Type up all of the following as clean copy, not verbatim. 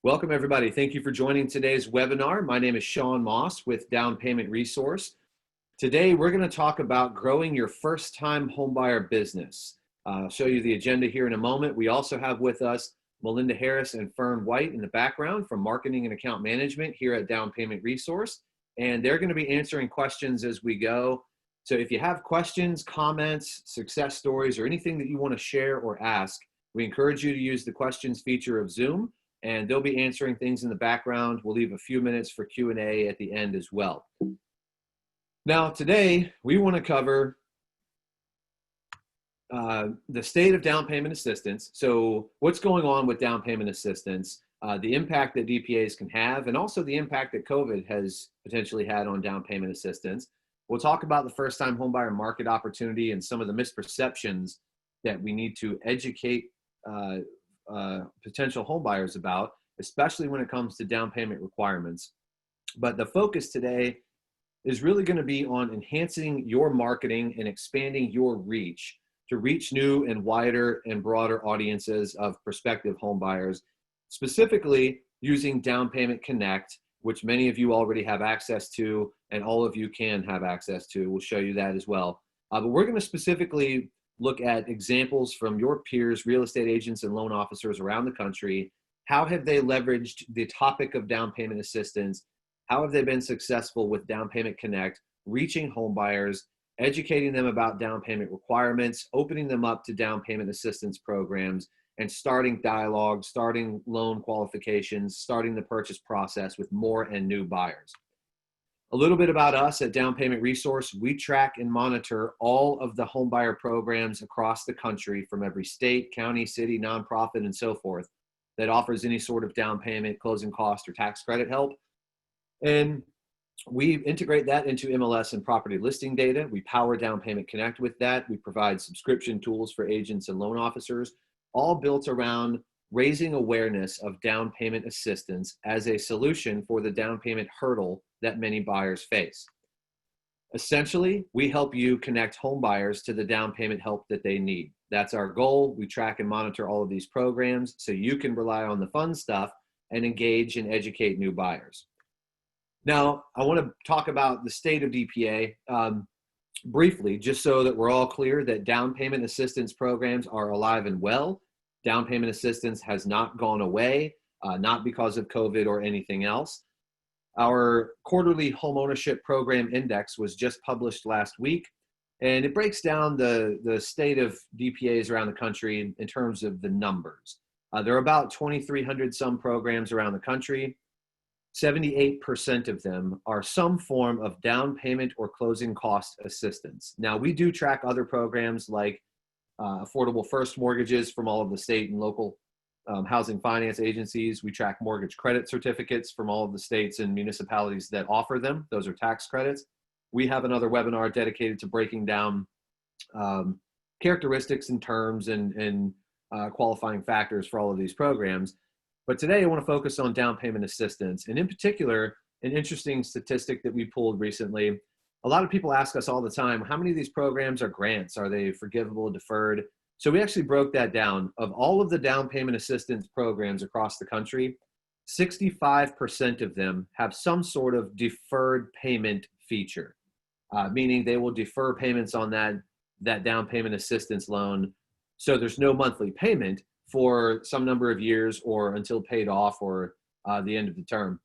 Welcome, everybody. Thank you for joining today's webinar. My name is Sean Moss with Down Payment Resource. Today, we're going to talk about growing your first-time homebuyer business. I'll show you the agenda here in a moment. We also have with us Melinda Harris and Fern White in the background from Marketing and Account Management here at Down Payment Resource, and they're going to be answering questions as we go. So if you have questions, comments, success stories, or anything that you want to share or ask, we encourage you to use the questions feature of Zoom, and they'll be answering things in the background. We'll leave a few minutes for Q&A at the end as well. Now, today, we want to cover the state of down payment assistance. So what's going on with down payment assistance, the impact that DPAs can have, and also the impact that COVID has potentially had on down payment assistance. We'll talk about the first-time homebuyer market opportunity and some of the misperceptions that we need to educate potential homebuyers about, especially when it comes to down payment requirements. But the focus today is really going to be on enhancing your marketing and expanding your reach to reach new and wider and broader audiences of prospective homebuyers, specifically using Down Payment Connect, which many of you already have access to and all of you can have access to. We'll show you that as well. But we're going to specifically look at examples from your peers, real estate agents and loan officers around the country. How have they leveraged the topic of down payment assistance? How have they been successful with Down Payment Connect, reaching home buyers, educating them about down payment requirements, opening them up to down payment assistance programs, and starting dialogue, starting loan qualifications, starting the purchase process with more and new buyers. A little bit about us at Down Payment Resource. We track and monitor all of the homebuyer programs across the country from every state, county, city, nonprofit, and so forth that offers any sort of down payment, closing cost, or tax credit help. And we integrate that into MLS and property listing data. We power Down Payment Connect with that. We provide subscription tools for agents and loan officers, all built around raising awareness of down payment assistance as a solution for the down payment hurdle that many buyers face. Essentially, we help you connect home buyers to the down payment help that they need. That's our goal. We track and monitor all of these programs so you can rely on the fun stuff and engage and educate new buyers. Now, I want to talk about the state of DPA briefly, just so that we're all clear that down payment assistance programs are alive and well. Down payment assistance has not gone away, not because of COVID or anything else. Our quarterly homeownership program index was just published last week, and it breaks down the state of DPAs around the country in terms of the numbers. There are about 2,300 some programs around the country. 78% of them are some form of down payment or closing cost assistance. Now, we do track other programs like affordable first mortgages from all of the state and local housing finance agencies. We track mortgage credit certificates from all of the states and municipalities that offer them. Those are tax credits. We have another webinar dedicated to breaking down characteristics and terms and qualifying factors for all of these programs. But today I want to focus on down payment assistance, and in particular, an interesting statistic that we pulled recently. A lot of people ask us all the time, how many of these programs are grants? Are they forgivable, deferred? So we actually broke that down. Of all of the down payment assistance programs across the country, 65% of them have some sort of deferred payment feature, meaning they will defer payments on that down payment assistance loan. So there's no monthly payment for some number of years or until paid off or the end of the term.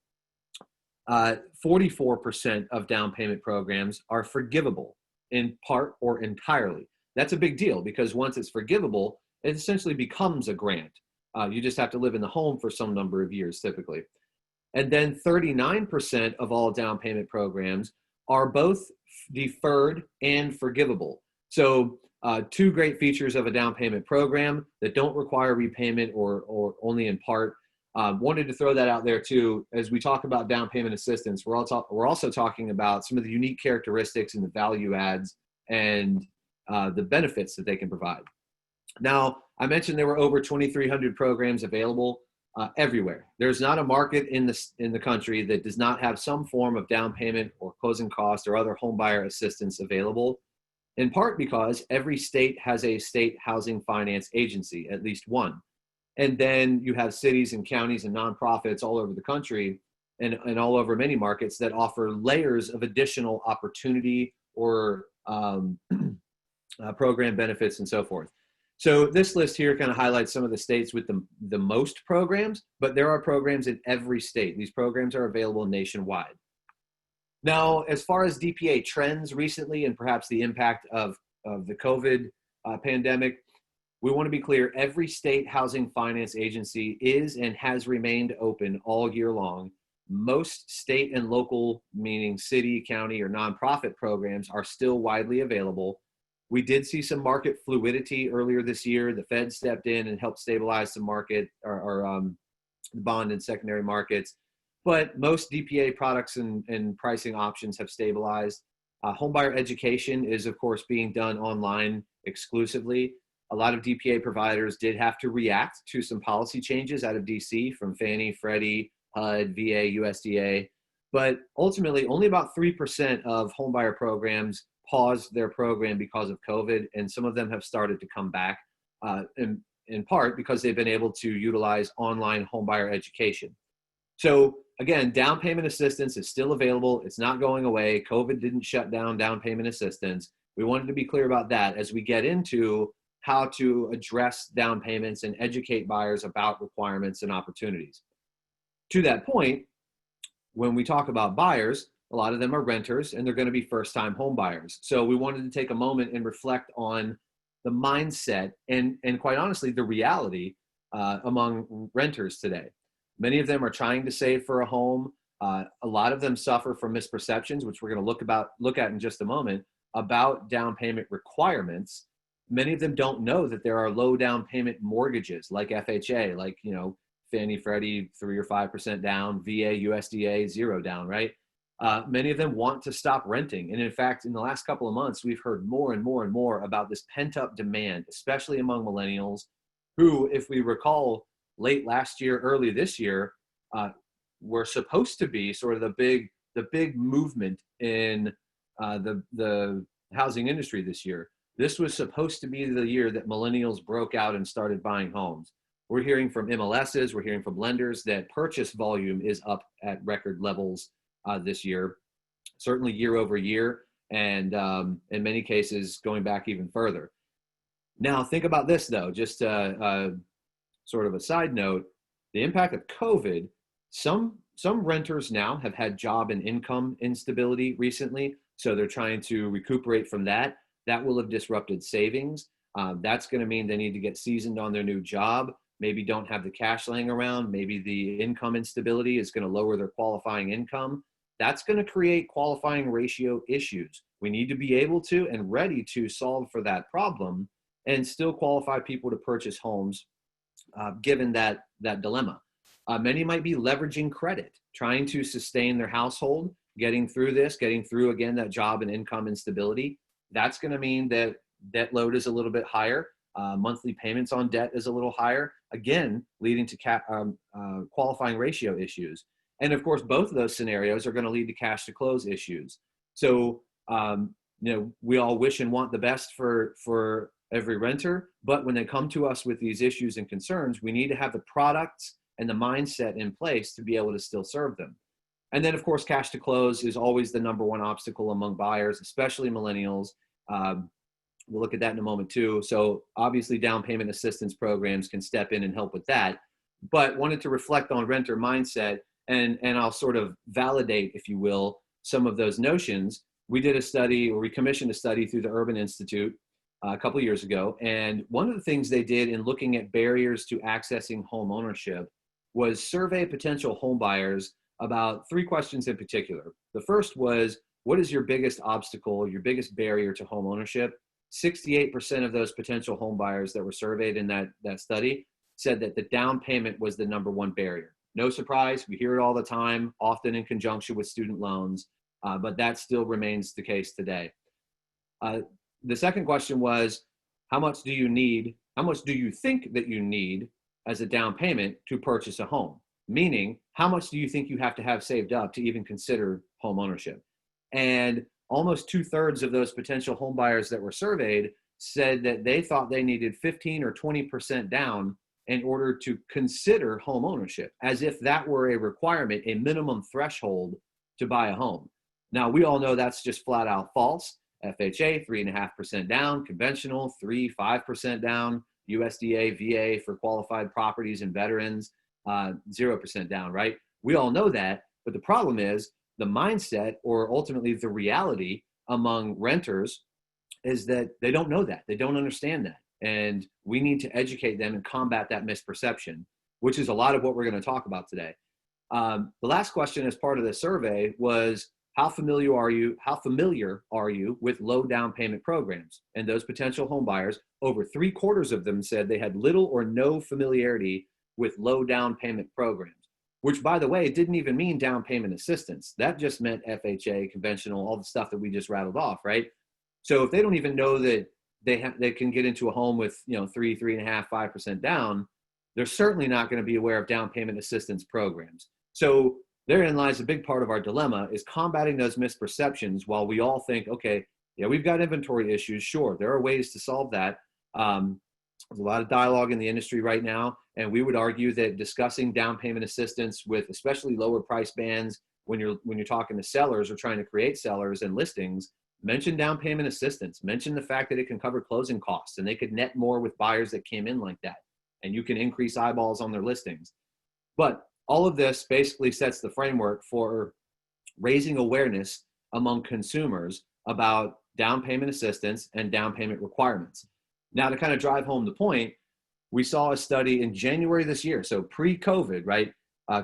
44% of down payment programs are forgivable in part or entirely. That's a big deal because once it's forgivable, it essentially becomes a grant. You just have to live in the home for some number of years typically. And then 39% of all down payment programs are both deferred and forgivable. So two great features of a down payment program that don't require repayment or only in part. Wanted to throw that out there too. As we talk about down payment assistance, we're also talking about some of the unique characteristics and the value adds and the benefits that they can provide. Now, I mentioned there were over 2,300 programs available everywhere. There's not a market in the country that does not have some form of down payment or closing cost or other home buyer assistance available. In part because every state has a state housing finance agency, at least one. And then you have cities and counties and nonprofits all over the country and all over many markets that offer layers of additional opportunity or program benefits and so forth. So this list here kind of highlights some of the states with the most programs, but there are programs in every state. These programs are available nationwide. Now, as far as DPA trends recently and perhaps the impact of the COVID pandemic, we want to be clear, every state housing finance agency is and has remained open all year long. Most state and local, meaning city, county, or nonprofit programs are still widely available. We did see some market fluidity earlier this year. The Fed stepped in and helped stabilize the market or bond and secondary markets. But most DPA products and pricing options have stabilized. Homebuyer education is, of course, being done online exclusively. A lot of DPA providers did have to react to some policy changes out of DC from Fannie, Freddie, HUD, VA, USDA. But ultimately, only about 3% of homebuyer programs paused their program because of COVID, and some of them have started to come back in part because they've been able to utilize online homebuyer education. So again, down payment assistance is still available. It's not going away. COVID didn't shut down payment assistance. We wanted to be clear about that as we get into how to address down payments and educate buyers about requirements and opportunities. To that point, when we talk about buyers, a lot of them are renters and they're going to be first-time home buyers. So we wanted to take a moment and reflect on the mindset and quite honestly, the reality among renters today. Many of them are trying to save for a home. A lot of them suffer from misperceptions, which we're going to look at in just a moment, about down payment requirements. Many of them don't know that there are low down payment mortgages like FHA, like, you know, Fannie, Freddie, 3 or 5% down, VA, USDA, 0 down, right? Many of them want to stop renting. And in fact, in the last couple of months, we've heard more and more and more about this pent up demand, especially among millennials who, if we recall, late last year, early this year, were supposed to be sort of the big movement in the housing industry this year. This was supposed to be the year that millennials broke out and started buying homes. We're hearing from MLSs, we're hearing from lenders that purchase volume is up at record levels this year, certainly year over year, and in many cases going back even further. Now think about this though, just sort of a side note, the impact of COVID, some renters now have had job and income instability recently, so they're trying to recuperate from that. That will have disrupted savings. That's going to mean they need to get seasoned on their new job, maybe don't have the cash laying around, maybe the income instability is going to lower their qualifying income. That's going to create qualifying ratio issues. We need to be able to and ready to solve for that problem and still qualify people to purchase homes given that dilemma. Many might be leveraging credit, trying to sustain their household, getting through again, that job and income instability. That's going to mean that debt load is a little bit higher. Monthly payments on debt is a little higher, again, leading to qualifying ratio issues. And of course, both of those scenarios are going to lead to cash to close issues. So, we all wish and want the best for every renter, but when they come to us with these issues and concerns, we need to have the products and the mindset in place to be able to still serve them. And then of course, cash to close is always the number one obstacle among buyers, especially millennials. We'll look at that in a moment too. So obviously down payment assistance programs can step in and help with that, but wanted to reflect on renter mindset and I'll sort of validate, if you will, some of those notions. We did a study, or we commissioned a study through the Urban Institute a couple of years ago. And one of the things they did in looking at barriers to accessing home ownership was survey potential home buyers about 3 questions in particular. The first was, what is your biggest obstacle, your biggest barrier to home ownership? 68% of those potential home buyers that were surveyed in that study said that the down payment was the number one barrier. No surprise, we hear it all the time, often in conjunction with student loans, but that still remains the case today. The second question was, how much do you think that you need as a down payment to purchase a home? Meaning, how much do you think you have to have saved up to even consider home ownership? And almost 2/3 of those potential home buyers that were surveyed said that they thought they needed 15 or 20% down in order to consider home ownership, as if that were a requirement, a minimum threshold to buy a home. Now, we all know that's just flat out false. FHA, 3.5% down, conventional, 5% down, USDA, VA for qualified properties and veterans, 0% down, right? We all know that, but the problem is the mindset, or ultimately the reality among renters, is that they don't know that. They don't understand that. And we need to educate them and combat that misperception, which is a lot of what we're going to talk about today. The last question as part of the survey was, how familiar are you with low down payment programs? And those potential home buyers, over 3/4 of them said they had little or no familiarity with low down payment programs, which, by the way, didn't even mean down payment assistance. That just meant FHA, conventional, all the stuff that we just rattled off, right? So if they don't even know that they can get into a home with 3.5%, 5% down, they're certainly not going to be aware of down payment assistance programs. So therein lies a big part of our dilemma, is combating those misperceptions. While we all think, okay, yeah, we've got inventory issues. Sure, there are ways to solve that. There's a lot of dialogue in the industry right now, and we would argue that discussing down payment assistance with especially lower price bands, when you're talking to sellers or trying to create sellers and listings, mention down payment assistance. Mention the fact that it can cover closing costs, and they could net more with buyers that came in like that, and you can increase eyeballs on their listings. But all of this basically sets the framework for raising awareness among consumers about down payment assistance and down payment requirements. Now, to kind of drive home the point, we saw a study in January this year, so pre-COVID, right?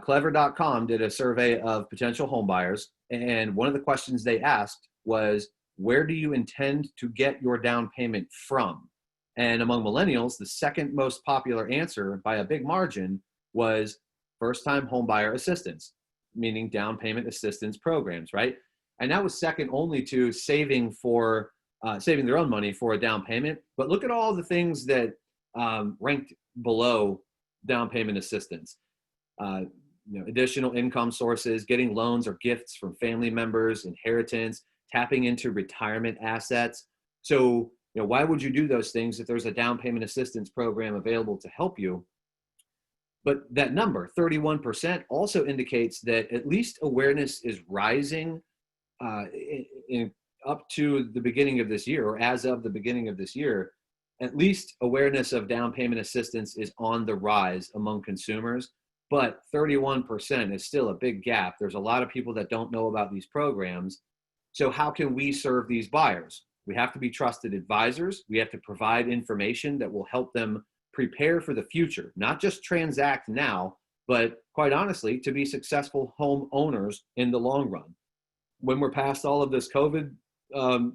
Clever.com did a survey of potential home buyers, and one of the questions they asked was, where do you intend to get your down payment from? And among millennials, the second most popular answer by a big margin was first-time home buyer assistance, meaning down payment assistance programs, right? And that was second only to saving their own money for a down payment. But look at all the things that ranked below down payment assistance. Additional income sources, getting loans or gifts from family members, inheritance, tapping into retirement assets. So, why would you do those things if there's a down payment assistance program available to help you? But that number, 31%, also indicates that at least awareness is rising up to the beginning of this year, or as of the beginning of this year. At least awareness of down payment assistance is on the rise among consumers, but 31% is still a big gap. There's a lot of people that don't know about these programs. So how can we serve these buyers? We have to be trusted advisors. We have to provide information that will help them prepare for the future, not just transact now, but quite honestly, to be successful home owners in the long run. When we're past all of this COVID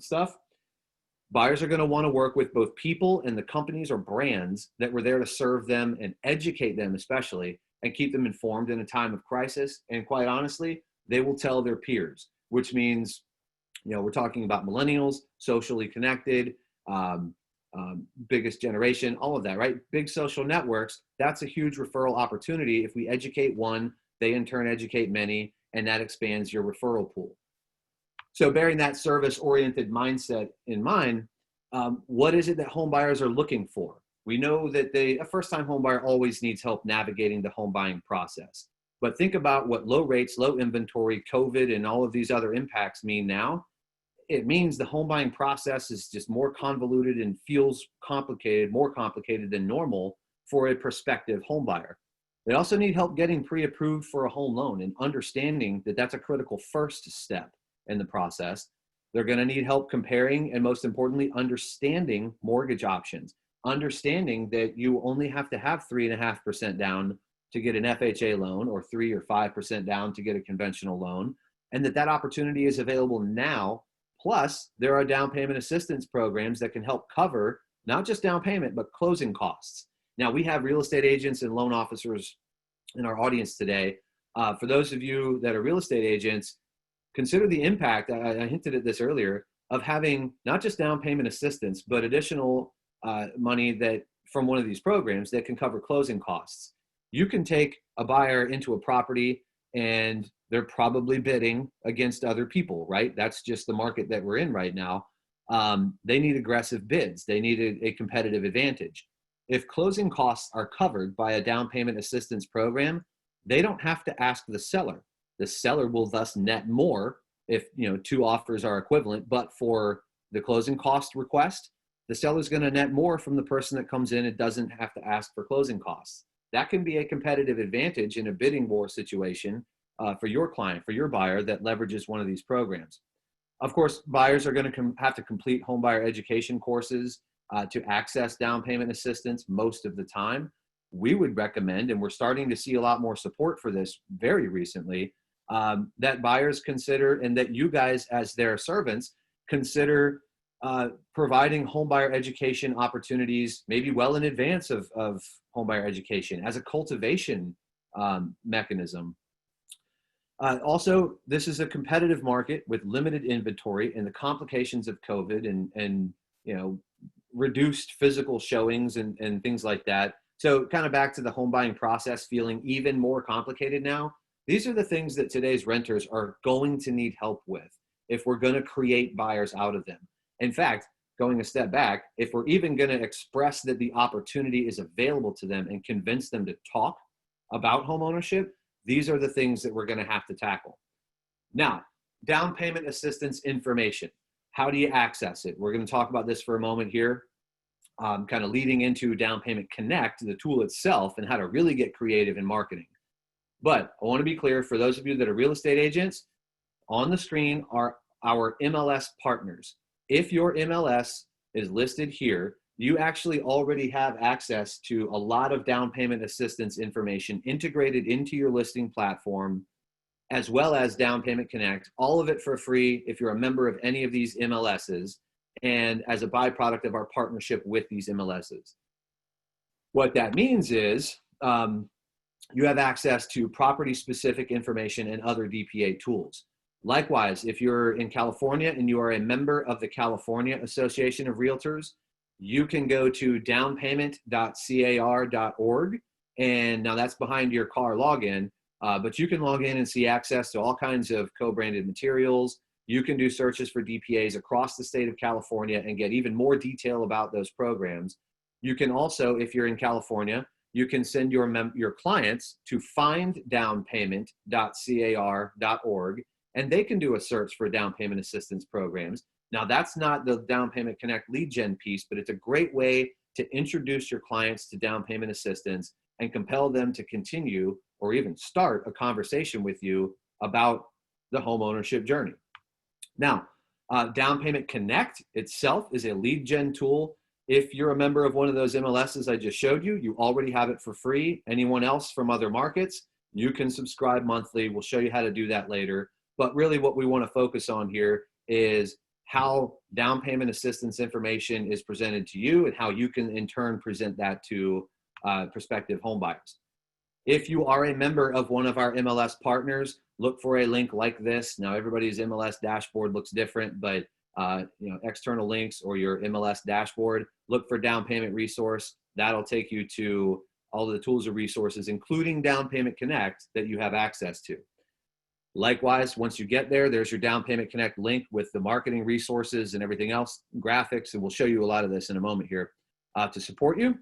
stuff, buyers are going to want to work with both people and the companies or brands that were there to serve them and educate them, especially, and keep them informed in a time of crisis. And quite honestly, they will tell their peers, which means, we're talking about millennials, socially connected, biggest generation, all of that, right? Big social networks. That's a huge referral opportunity. If we educate one, they in turn educate many, and that expands your referral pool. So bearing that service-oriented mindset in mind, what is it that home buyers are looking for? We know that a first-time home buyer always needs help navigating the home buying process. But think about what low rates, low inventory, COVID, and all of these other impacts mean now. It means the home buying process is just more convoluted and feels complicated, more complicated than normal for a prospective home buyer. They also need help getting pre-approved for a home loan and understanding that that's a critical first step in the process. They're going to need help comparing and, most importantly, understanding mortgage options, understanding that you only have to have 3.5% down to get an FHA loan, or 3 or 5% down to get a conventional loan, and that opportunity is available now. Plus, there are down payment assistance programs that can help cover not just down payment, but closing costs. Now, we have real estate agents and loan officers in our audience today. For those of you that are real estate agents, consider the impact, I hinted at this earlier, of having not just down payment assistance, but additional money that from one of these programs that can cover closing costs. You can take a buyer into a property and they're probably bidding against other people, right? That's just the market that we're in right now. They need aggressive bids. They need a competitive advantage. If closing costs are covered by a down payment assistance program, they don't have to ask the seller. The seller will thus net more if two offers are equivalent, but for the closing cost request, the seller's going to net more from the person that comes in and doesn't have to ask for closing costs. That can be a competitive advantage in a bidding war situation for your client, for your buyer that leverages one of these programs. Of course, buyers are going to have to complete homebuyer education courses to access down payment assistance most of the time. We would recommend, and we're starting to see a lot more support for this very recently, that buyers consider, and that you guys as their servants consider providing homebuyer education opportunities maybe well in advance of homebuyer education as a cultivation mechanism. Also, this is a competitive market with limited inventory and the complications of COVID and reduced physical showings and things like that. So kind of back to the home buying process feeling even more complicated now. These are the things that today's renters are going to need help with if we're going to create buyers out of them. In fact, going a step back, if we're even going to express that the opportunity is available to them and convince them to talk about home ownership, these are the things that we're going to have to tackle. Now, down payment assistance information. How do you access it? We're going to talk about this for a moment here, kind of leading into Down Payment Connect, the tool itself, and how to really get creative in marketing. But I want to be clear, for those of you that are real estate agents, on the screen are our MLS partners. If your MLS is listed here, you actually already have access to a lot of down payment assistance information integrated into your listing platform, as well as Down Payment Connect, all of it for free if you're a member of any of these MLSs and as a byproduct of our partnership with these MLSs. What that means is you have access to property-specific information and other DPA tools. Likewise, if you're in California and you are a member of the California Association of Realtors, you can go to downpayment.car.org, and now that's behind your car login, but you can log in and see access to all kinds of co-branded materials. You can do searches for DPAs across the state of California and get even more detail about those programs. You can also, if you're in California, you can send your clients to finddownpayment.car.org, and they can do a search for down payment assistance programs. Now, that's not the Down Payment Connect lead gen piece, but it's a great way to introduce your clients to down payment assistance and compel them to continue or even start a conversation with you about the home ownership journey. Now, Down Payment Connect itself is a lead gen tool. If you're a member of one of those MLSs I just showed you, you already have it for free. Anyone else from other markets, you can subscribe monthly. We'll show you how to do that later. But really what we want to focus on here is how down payment assistance information is presented to you and how you can in turn present that to prospective home buyers. If you are a member of one of our MLS partners, look for a link like this. Now everybody's MLS dashboard looks different, but external links or your MLS dashboard, look for down payment resource. That'll take you to all of the tools or resources, including Down Payment Connect, that you have access to. Likewise, once you get there, there's your Down Payment Connect link with the marketing resources and everything else, graphics, and we'll show you a lot of this in a moment here to support you.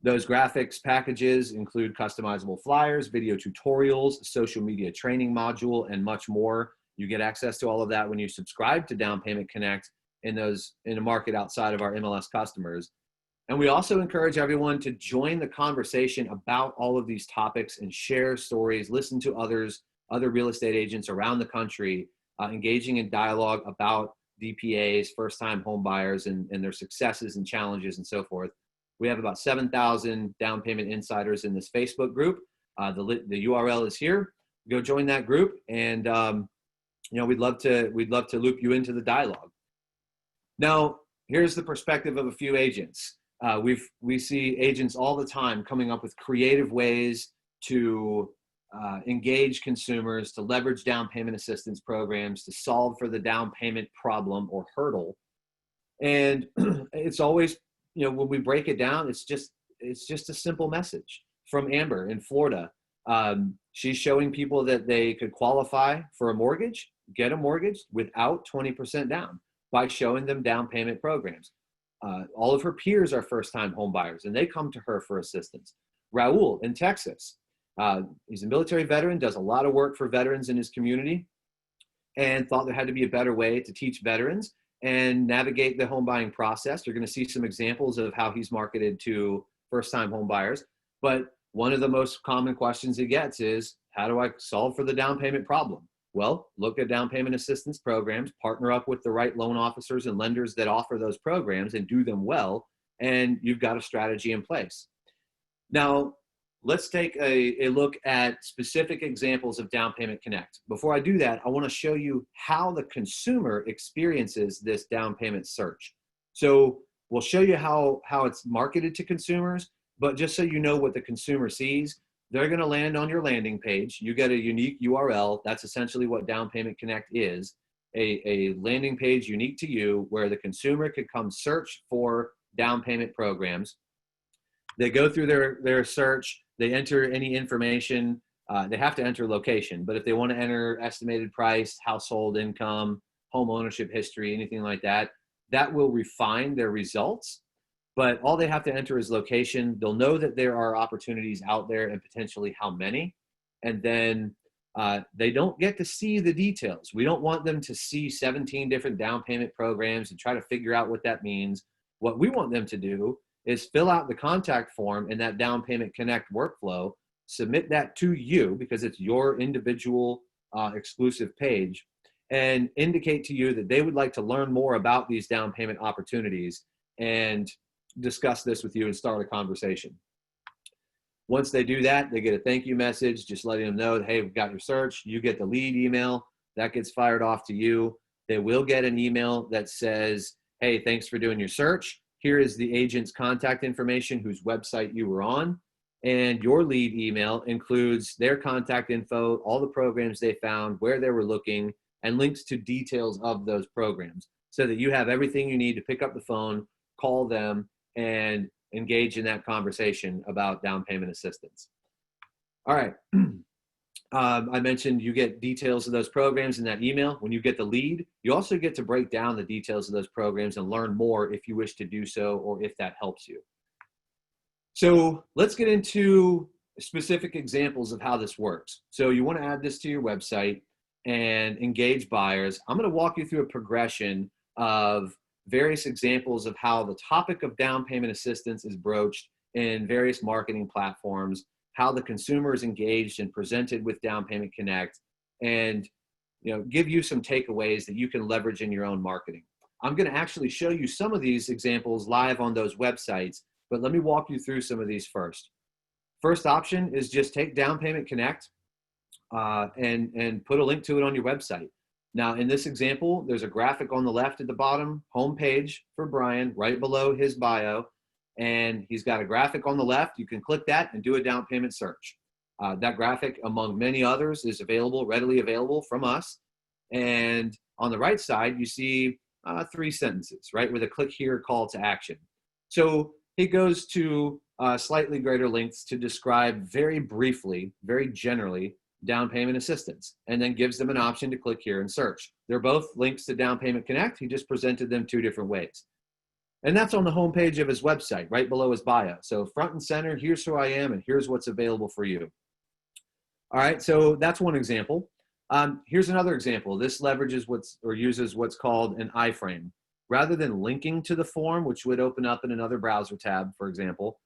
Those graphics packages include customizable flyers, video tutorials, social media training module, and much more. You get access to all of that when you subscribe to Down Payment Connect in a market outside of our MLS customers. And we also encourage everyone to join the conversation about all of these topics and share stories, listen to other real estate agents around the country engaging in dialogue about DPAs, first-time home buyers, and their successes and challenges and so forth. We have about 7,000 down payment insiders in this Facebook group. The URL is here. Go join that group, and we'd love to loop you into the dialogue. Now, here's the perspective of a few agents. We see agents all the time coming up with creative ways to engage consumers, to leverage down payment assistance programs, to solve for the down payment problem or hurdle. And it's always, when we break it down, it's just a simple message from Amber in Florida. She's showing people that they could qualify for a mortgage, get a mortgage without 20% down by showing them down payment programs. All of her peers are first-time home buyers, and they come to her for assistance. Raul in Texas, he's a military veteran, does a lot of work for veterans in his community, and thought there had to be a better way to teach veterans and navigate the home buying process. You're going to see some examples of how he's marketed to first-time home buyers. But one of the most common questions he gets is, how do I solve for the down payment problem? Well, look at down payment assistance programs, partner up with the right loan officers and lenders that offer those programs and do them well, and you've got a strategy in place. Now, let's take a look at specific examples of Down Payment Connect. Before I do that, I want to show you how the consumer experiences this down payment search. So we'll show you how it's marketed to consumers, but just so you know what the consumer sees, they're going to land on your landing page. You get a unique URL. That's essentially what Down Payment Connect is, a landing page unique to you where the consumer could come search for down payment programs. They go through their search. They enter any information. They have to enter location, but if they want to enter estimated price, household income, home ownership history, anything like that, that will refine their results. But all they have to enter is location. They'll know that there are opportunities out there and potentially how many. And then they don't get to see the details. We don't want them to see 17 different down payment programs and try to figure out what that means. What we want them to do is fill out the contact form in that Down Payment Connect workflow, submit that to you because it's your individual exclusive page, and indicate to you that they would like to learn more about these down payment opportunities and discuss this with you and start a conversation. Once they do that, they get a thank you message, just letting them know that, hey, we've got your search. You get the lead email. That gets fired off to you. They will get an email that says, hey, thanks for doing your search. Here is the agent's contact information, whose website you were on. And your lead email includes their contact info, all the programs they found, where they were looking, and links to details of those programs so that you have everything you need to pick up the phone, call them, and engage in that conversation about down payment assistance. All right. I mentioned you get details of those programs in that email. When you get the lead, you also get to break down the details of those programs and learn more if you wish to do so or if that helps you. So let's get into specific examples of how this works. So you want to add this to your website and engage buyers. I'm going to walk you through a progression of various examples of how the topic of down payment assistance is broached in various marketing platforms, how the consumer is engaged and presented with Down Payment Connect, and give you some takeaways that you can leverage in your own marketing. I'm going to actually show you some of these examples live on those websites, but let me walk you through some of these first. First option is just take Down Payment Connect and put a link to it on your website. Now, in this example, there's a graphic on the left at the bottom, home page for Brian, right below his bio. And he's got a graphic on the left. You can click that and do a down payment search. That graphic, among many others, is readily available from us. And on the right side, you see 3 sentences, right, with a click here call to action. So he goes to slightly greater lengths to describe very briefly, very generally, down payment assistance, and then gives them an option to click here and search. They're both links to Down Payment Connect. He just presented them 2 different ways. And that's on the homepage of his website, right below his bio. So front and center, here's who I am, and here's what's available for you. All right, so that's one example. Here's another example. This leverages uses what's called an iframe. Rather than linking to the form, which would open up in another browser tab, for example,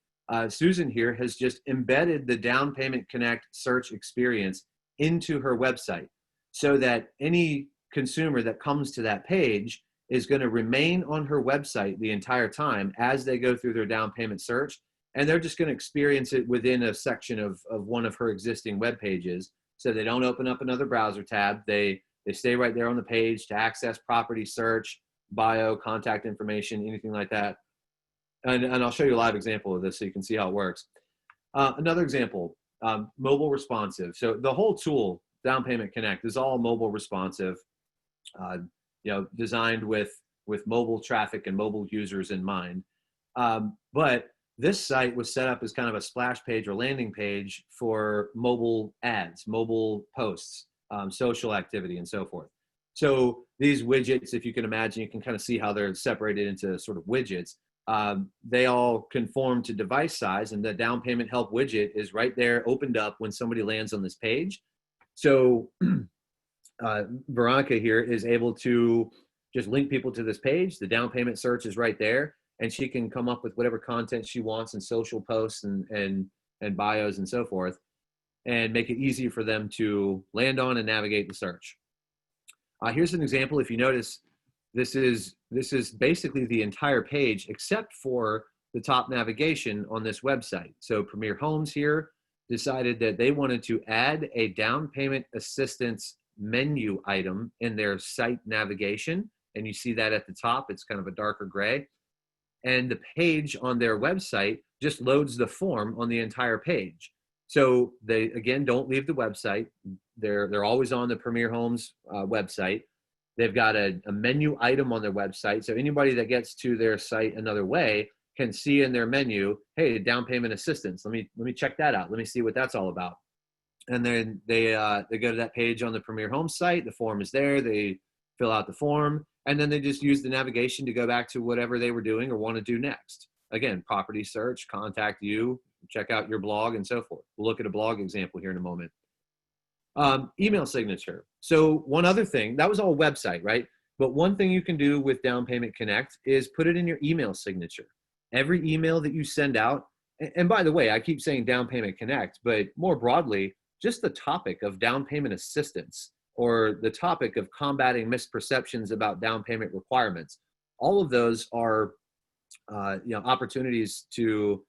Susan here has just embedded the Down Payment Connect search experience into her website so that any consumer that comes to that page is going to remain on her website the entire time as they go through their down payment search. And they're just going to experience it within a section of one of her existing web pages. So they don't open up another browser tab. They stay right there on the page to access property search, bio, contact information, anything like that. And I'll show you a live example of this so you can see how it works. Another example, mobile responsive. So the whole tool, Down Payment Connect, is all mobile responsive, designed with mobile traffic and mobile users in mind. But this site was set up as kind of a splash page or landing page for mobile ads, mobile posts, social activity, and so forth. So these widgets, if you can imagine, you can kind of see how they're separated into sort of widgets. they all conform to device size, and the down payment help widget is right there opened up when somebody lands on this page. So Veronica here is able to just link people to this page. The down payment search is right there, and she can come up with whatever content she wants in social posts and bios and so forth, and make it easy for them to land on and navigate the search. Here's an example. If you notice, this is basically the entire page except for the top navigation on this website. So Premier Homes here decided that they wanted to add a down payment assistance menu item in their site navigation. And you see that at the top, it's kind of a darker gray. And the page on their website just loads the form on the entire page. So they, again, don't leave the website. They're always on the Premier Homes website. They've got a menu item on their website. So anybody that gets to their site another way can see in their menu, hey, down payment assistance. Let me check that out. Let me see what that's all about. And then they go to that page on the Premier Homes site. The form is there. They fill out the form, and then they just use the navigation to go back to whatever they were doing or want to do next. Again, property search, contact you, check out your blog, and so forth. We'll look at a blog example here in a moment. Email signature. So one other thing, that was all website, right? But one thing you can do with Down Payment Connect is put it in your email signature. Every email that you send out, and by the way, I keep saying Down Payment Connect, but more broadly, just the topic of down payment assistance or the topic of combating misperceptions about down payment requirements. All of those are opportunities to,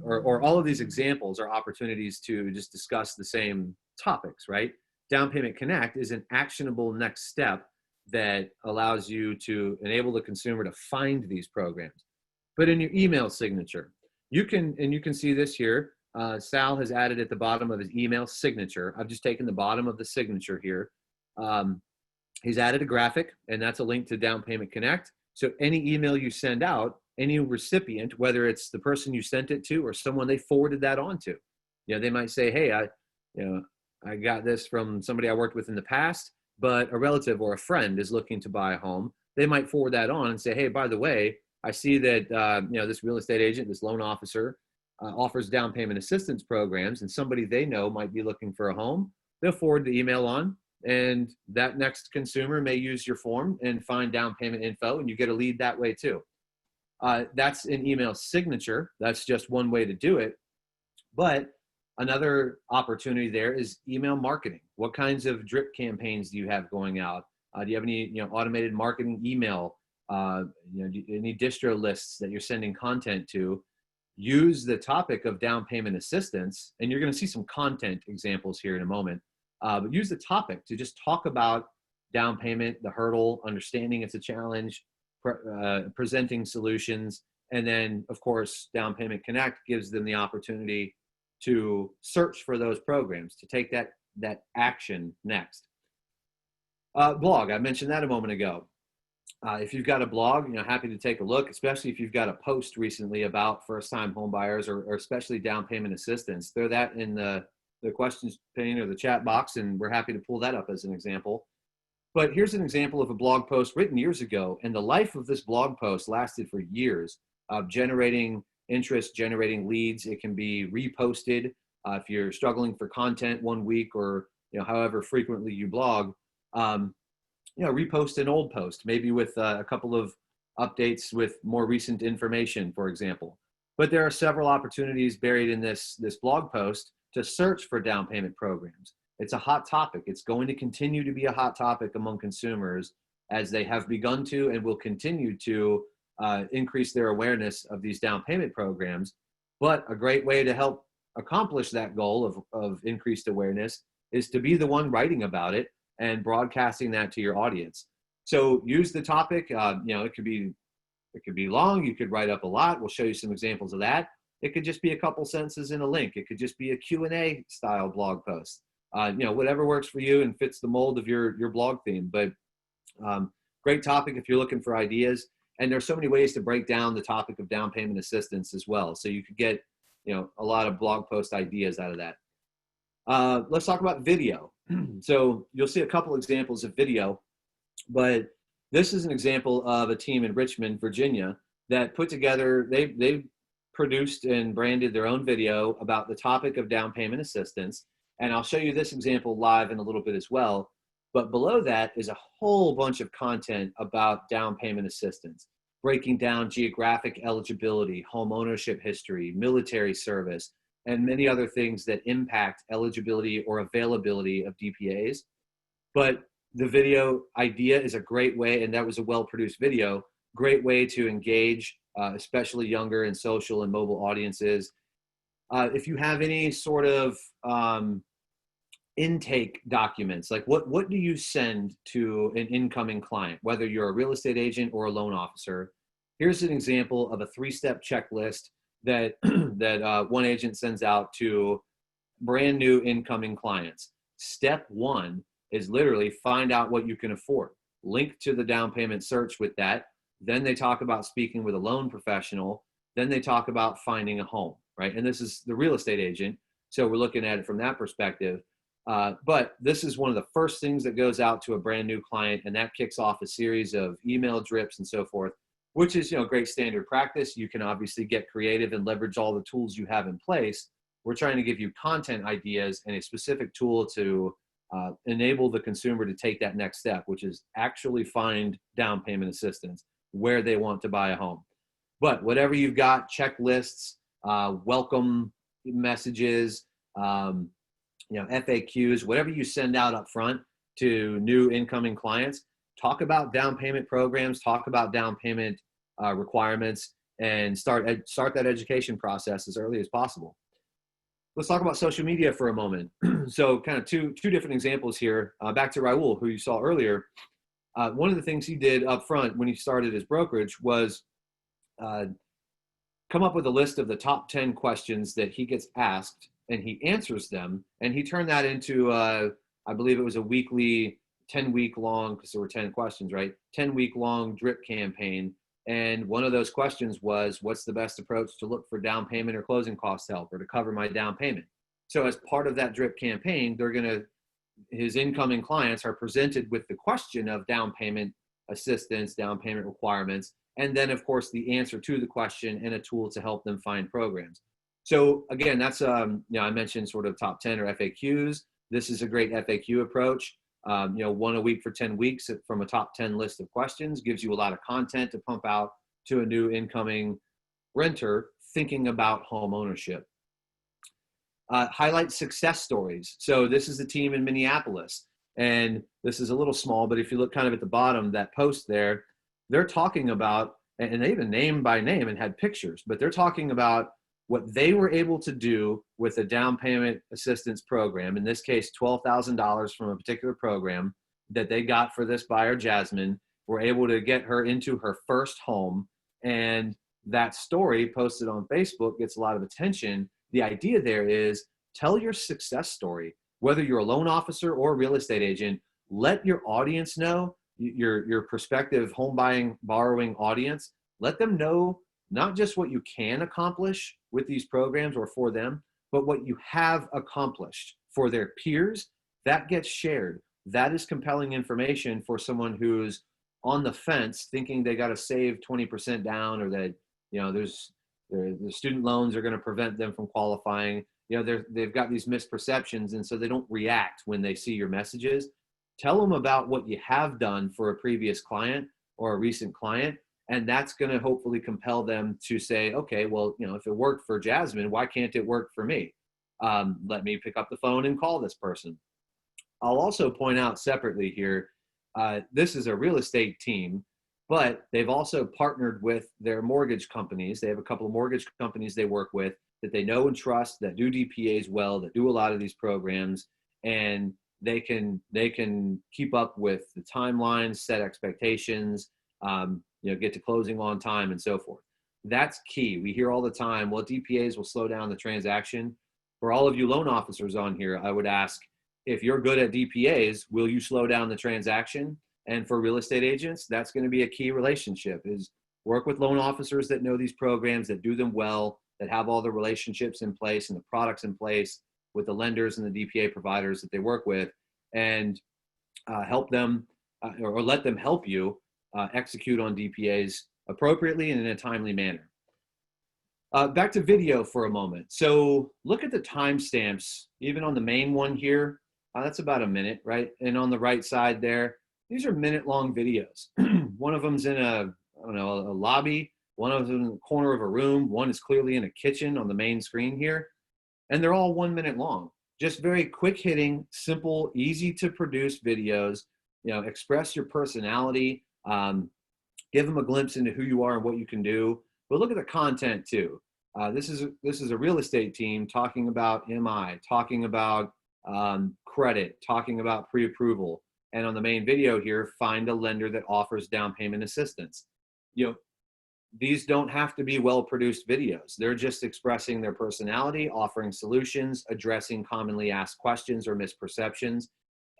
or all of these examples are opportunities to just discuss the same topics, right? Down Payment Connect is an actionable next step that allows you to enable the consumer to find these programs. But in your email signature, you can see this here. Sal has added at the bottom of his email signature. I've just taken the bottom of the signature here. He's added a graphic, and that's a link to Down Payment Connect. So any email you send out, any recipient, whether it's the person you sent it to or someone they forwarded that on to, they might say, hey, I got this from somebody I worked with in the past, but a relative or a friend is looking to buy a home. They might forward that on and say, hey, by the way, I see that this real estate agent, this loan officer, offers down payment assistance programs, and somebody they know might be looking for a home. They'll forward the email on, and that next consumer may use your form and find down payment info, and you get a lead that way too. That's an email signature. That's just one way to do it. But another opportunity there is email marketing. What kinds of drip campaigns do you have going out? Do you have any automated marketing email? Any distro lists that you're sending content to? Use the topic of down payment assistance, and you're going to see some content examples here in a moment. But use the topic to just talk about down payment, the hurdle, understanding it's a challenge, presenting solutions, and then, of course, Down Payment Connect gives them the opportunity to search for those programs, to take that action next. Blog, I mentioned that a moment ago. If you've got a blog, happy to take a look, especially if you've got a post recently about first-time home buyers or especially down payment assistance. Throw that in the questions pane or the chat box, and we're happy to pull that up as an example. But here's an example of a blog post written years ago, and the life of this blog post lasted for years of generating interest, generating leads. It can be reposted if you're struggling for content one week or however frequently you blog. Repost an old post, maybe with a couple of updates with more recent information, for example. But there are several opportunities buried in this blog post to search for down payment programs. It's a hot topic. It's going to continue to be a hot topic among consumers as they have begun to and will continue to increase their awareness of these down payment programs. But a great way to help accomplish that goal of increased awareness is to be the one writing about it and broadcasting that to your audience. So use the topic. It could be long. You could write up a lot. We'll show you some examples of that. It could just be a couple sentences in a link. It could just be a Q&A style blog post. Whatever works for you and fits the mold of your blog theme. But great topic if you're looking for ideas. And there's so many ways to break down the topic of down payment assistance as well. So you could get a lot of blog post ideas out of that. Let's talk about video. So you'll see a couple examples of video, but this is an example of a team in Richmond, Virginia, that put together, they've produced and branded their own video about the topic of down payment assistance. And I'll show you this example live in a little bit as well. But below that is a whole bunch of content about down payment assistance, breaking down geographic eligibility, home ownership history, military service, and many other things that impact eligibility or availability of DPAs. But the video idea is a great way, and that was a well-produced video, great way to engage, especially younger and social and mobile audiences. If you have any sort of intake documents, like what do you send to an incoming client, whether you're a real estate agent or a loan officer? Here's an example of a 3-step checklist that that one agent sends out to brand new incoming clients. Step 1 is literally find out what you can afford. Link to the down payment search with that. Then they talk about speaking with a loan professional. Then they talk about finding a home, right? And this is the real estate agent, so we're looking at it from that perspective. But this is one of the first things that goes out to a brand new client, and that kicks off a series of email drips and so forth, which is, great standard practice. You can obviously get creative and leverage all the tools you have in place. We're trying to give you content ideas and a specific tool to enable the consumer to take that next step, which is actually find down payment assistance where they want to buy a home. But whatever you've got, checklists, welcome messages, FAQs, whatever you send out up front to new incoming clients, talk about down payment programs, talk about down payment requirements, and start that education process as early as possible. Let's talk about social media for a moment. So kind of two different examples here. Back to Raul, who you saw earlier. One of the things he did up front when he started his brokerage was come up with a list of the top 10 questions that he gets asked, and he answers them. And he turned that into, I believe it was a weekly, 10-week long, because there were 10 questions, right? 10-week long drip campaign. And one of those questions was, what's the best approach to look for down payment or closing cost help, or to cover my down payment? So as part of that drip campaign, his incoming clients are presented with the question of down payment assistance, down payment requirements, and then of course the answer to the question and a tool to help them find programs. So again, that's, I mentioned sort of top 10 or FAQs. This is a great FAQ approach. One a week for 10 weeks from a top 10 list of questions gives you a lot of content to pump out to a new incoming renter thinking about home ownership. Highlight success stories. So this is the team in Minneapolis, and this is a little small, but if you look kind of at the bottom, that post there, they're talking about, and they even name by name and had pictures, but they're talking about what they were able to do with a down payment assistance program, in this case, $12,000 from a particular program that they got for this buyer, Jasmine, were able to get her into her first home. And that story posted on Facebook gets a lot of attention. The idea there is tell your success story, whether you're a loan officer or a real estate agent. Let your audience know, your prospective home buying, borrowing audience, let them know not just what you can accomplish with these programs or for them, but what you have accomplished for their peers. That gets shared. That is compelling information for someone who's on the fence thinking they got to save 20% down, or that, the student loans are going to prevent them from qualifying. They've got these misperceptions, and so they don't react when they see your messages. Tell them about what you have done for a previous client or a recent client, and that's going to hopefully compel them to say, okay, well, if it worked for Jasmine, why can't it work for me? Let me pick up the phone and call this person. I'll also point out separately here, this is a real estate team, but they've also partnered with their mortgage companies. They have a couple of mortgage companies they work with that they know and trust, that do DPAs well, that do a lot of these programs, and they can keep up with the timelines, set expectations, get to closing on time, and so forth. That's key. We hear all the time, well, DPAs will slow down the transaction. For all of you loan officers on here, I would ask, if you're good at DPAs, will you slow down the transaction? And for real estate agents, that's going to be a key relationship, is work with loan officers that know these programs, that do them well, that have all the relationships in place and the products in place with the lenders and the DPA providers that they work with, and help them or let them help you execute on DPAs appropriately and in a timely manner. Back to video for a moment. So look at the timestamps, even on the main one here, that's about a minute, right? And on the right side there, these are minute-long videos. One of them's in a lobby, one of them in the corner of a room, one is clearly in a kitchen on the main screen here, and they're all 1 minute long. Just very quick hitting, simple, easy to produce videos, express your personality, give them a glimpse into who you are and what you can do. But look at the content too. This is a real estate team talking about MI, talking about credit, talking about pre-approval. And on the main video here, find a lender that offers down payment assistance. These don't have to be well-produced videos. They're just expressing their personality, offering solutions, addressing commonly asked questions or misperceptions,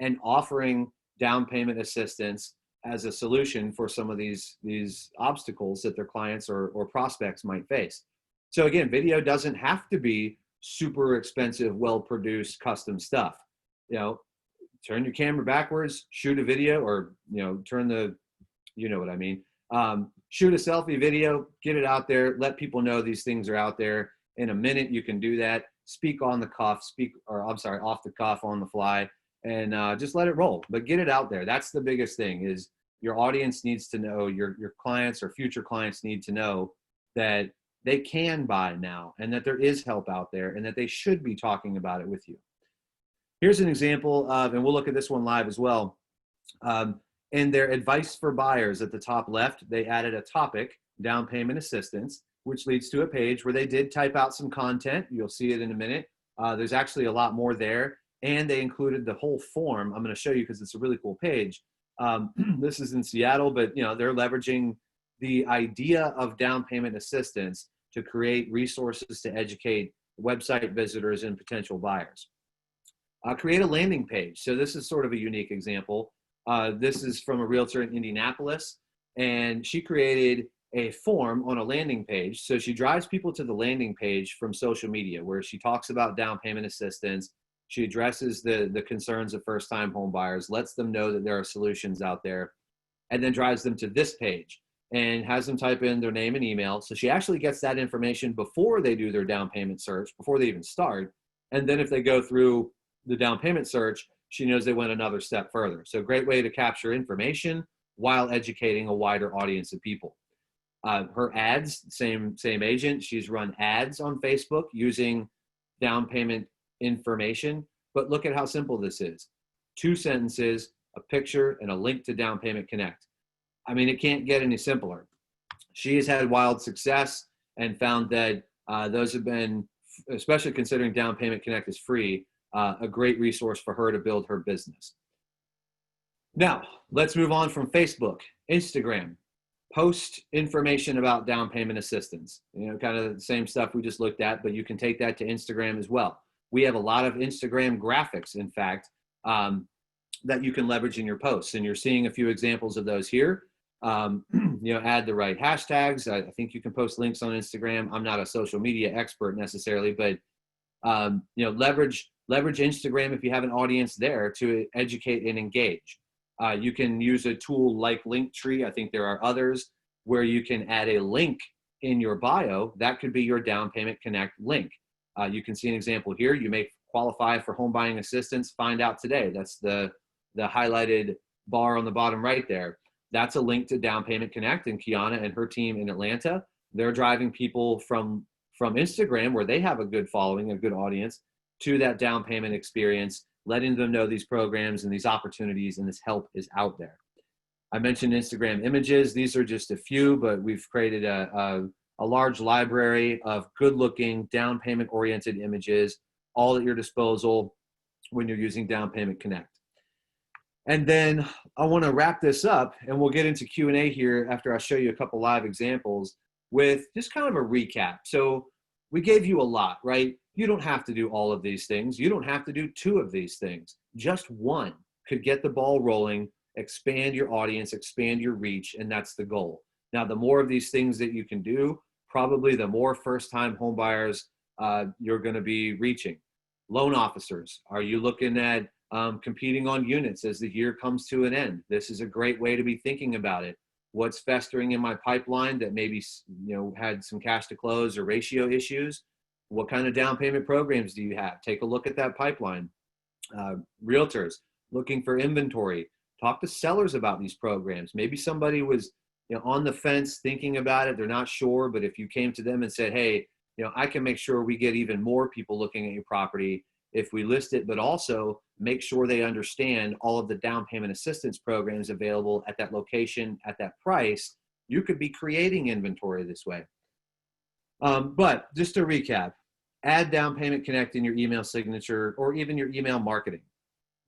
and offering down payment assistance as a solution for some of these obstacles that their clients or prospects might face. So again, video doesn't have to be super expensive, well-produced custom stuff. Turn your camera backwards, shoot a video, or turn the, what I mean. Shoot a selfie video, get it out there, let people know these things are out there. In a minute, you can do that. Speak on the cuff, off the cuff, on the fly, and just let it roll. But get it out there. That's the biggest thing. Is your audience needs to know, your clients or future clients need to know that they can buy now, and that there is help out there, and that they should be talking about it with you. Here's an example of, and we'll look at this one live as well. In their advice for buyers at the top left, they added a topic, down payment assistance, which leads to a page where they did type out some content. You'll see it in a minute. There's actually a lot more there. And they included the whole form. I'm going to show you because it's a really cool page. This is in Seattle, but they're leveraging the idea of down payment assistance to create resources to educate website visitors and potential buyers. Create a landing page. So this is sort of a unique example. This is from a realtor in Indianapolis, and she created a form on a landing page. So she drives people to the landing page from social media, where she talks about down payment assistance. She addresses the concerns of first-time home buyers, lets them know that there are solutions out there, and then drives them to this page and has them type in their name and email. So she actually gets that information before they do their down payment search, before they even start. And then if they go through the down payment search, she knows they went another step further. So great way to capture information while educating a wider audience of people. Her ads, same agent. She's run ads on Facebook using down payment information. But look at how simple this is. 2 sentences, a picture, and a link to Down Payment Connect. I mean, it can't get any simpler. She has had wild success and found that those have been, especially considering Down Payment Connect is free, a great resource for her to build her business. Now, let's move on from Facebook. Instagram. Post information about down payment assistance. Kind of the same stuff we just looked at, but you can take that to Instagram as well. We have a lot of Instagram graphics, in fact, that you can leverage in your posts. And you're seeing a few examples of those here. Add the right hashtags. I think you can post links on Instagram. I'm not a social media expert necessarily, but leverage Instagram if you have an audience there to educate and engage. You can use a tool like LINKTREE. I think there are others where you can add a link in your bio. That could be your Down Payment Connect link. You can see an example here. You may qualify for home buying assistance. Find out today. That's the highlighted bar on the bottom right there. That's a link to Down Payment Connect, and Kiana and her team in Atlanta. They're driving people from Instagram, where they have a good following, a good audience, to that down payment experience, letting them know these programs and these opportunities and this help is out there. I mentioned Instagram images. These are just a few, but we've created a large library of good-looking, down payment-oriented images, all at your disposal when you're using Down Payment Connect. And then I want to wrap this up, and we'll get into Q&A here after I show you a couple live examples with just kind of a recap. So we gave you a lot, right? You don't have to do all of these things. You don't have to do 2 of these things. Just one could get the ball rolling, expand your audience, expand your reach, and that's the goal. Now, the more of these things that you can do, probably the more first-time home buyers you're going to be reaching. Loan officers, are you looking at competing on units as the year comes to an end? This is a great way to be thinking about it. what's festering in my pipeline that maybe, had some cash to close or ratio issues. What kind of down payment programs do you have? Take a look at that pipeline. Realtors looking for inventory. Talk to sellers about these programs. Maybe somebody was on the fence thinking about it. They're not sure, but if you came to them and said, hey, I can make sure we get even more people looking at your property if we list it, but also make sure they understand all of the down payment assistance programs available at that location, at that price. You could be creating inventory this way. But just to recap, add Down Payment Connect in your email signature or even your email marketing.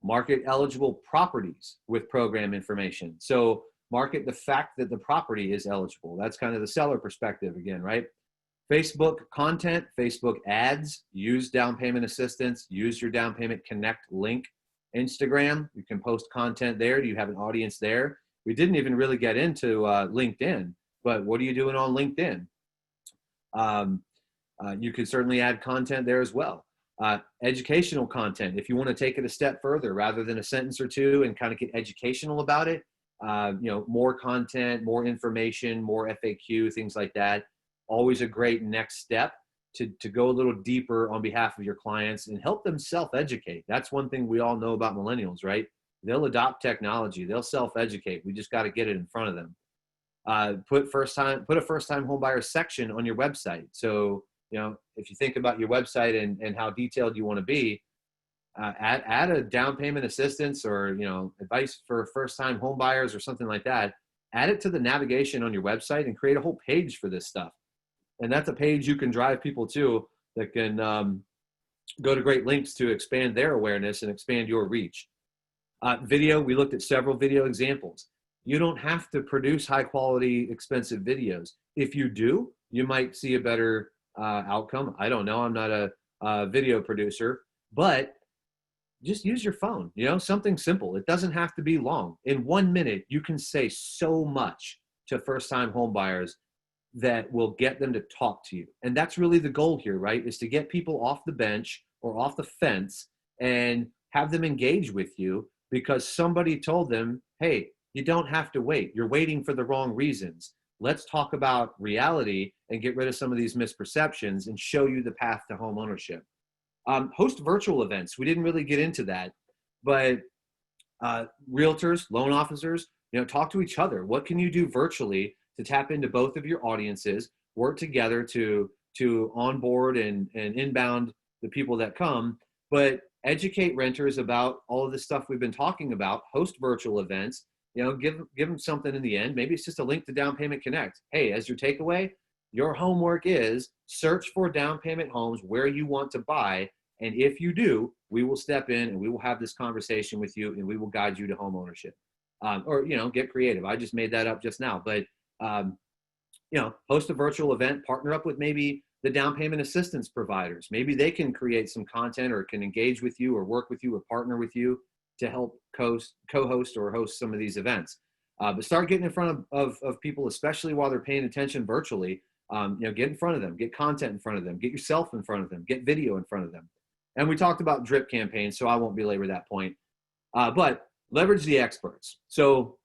Market eligible properties with program information. So market the fact that the property is eligible. That's kind of the seller perspective again, right? Facebook content, Facebook ads, use down payment assistance, use your Down Payment Connect link. Instagram, you can post content there. Do you have an audience there? We didn't even really get into LinkedIn, but what are you doing on LinkedIn? You could certainly add content there as well. Educational content, if you want to take it a step further, rather than a sentence or two and kind of get educational about it, more content, more information, more FAQ, things like that. Always a great next step to go a little deeper on behalf of your clients and help them self-educate. That's one thing we all know about millennials, right? They'll adopt technology. They'll self-educate. We just got to get it in front of them. Put a first-time home buyer section on your website. So, if you think about your website and how detailed you want to be, add a down payment assistance or, advice for first-time home buyers or something like that. Add it to the navigation on your website and create a whole page for this stuff. And that's a page you can drive people to that can go to great lengths to expand their awareness and expand your reach. Video, we looked at several video examples. You don't have to produce high quality, expensive videos. If you do, you might see a better outcome. I don't know. I'm not a video producer, but just use your phone, something simple. It doesn't have to be long. In 1 minute, you can say so much to first-time home buyers that will get them to talk to you. And that's really the goal here, right? Is to get people off the bench or off the fence and have them engage with you because somebody told them, hey, you don't have to wait. You're waiting for the wrong reasons. Let's talk about reality and get rid of some of these misperceptions and show you the path to home ownership. Host virtual events. We didn't really get into that, but realtors, loan officers, talk to each other. What can you do virtually to tap into both of your audiences, work together to onboard and inbound the people that come, but educate renters about all of the stuff we've been talking about, host virtual events, give them something in the end. Maybe it's just a link to Down Payment Connect. Hey, as your takeaway, your homework is search for down payment homes where you want to buy. And if you do, we will step in and we will have this conversation with you and we will guide you to home ownership. Or get creative. I just made that up just now, but host a virtual event, partner up with maybe the down payment assistance providers. Maybe they can create some content or can engage with you or work with you or partner with you to help co-host or host some of these events. But start getting in front of people, especially while they're paying attention virtually. Get in front of them, get content in front of them, get yourself in front of them, get video in front of them. And we talked about drip campaigns, so I won't belabor that point. But leverage the experts. So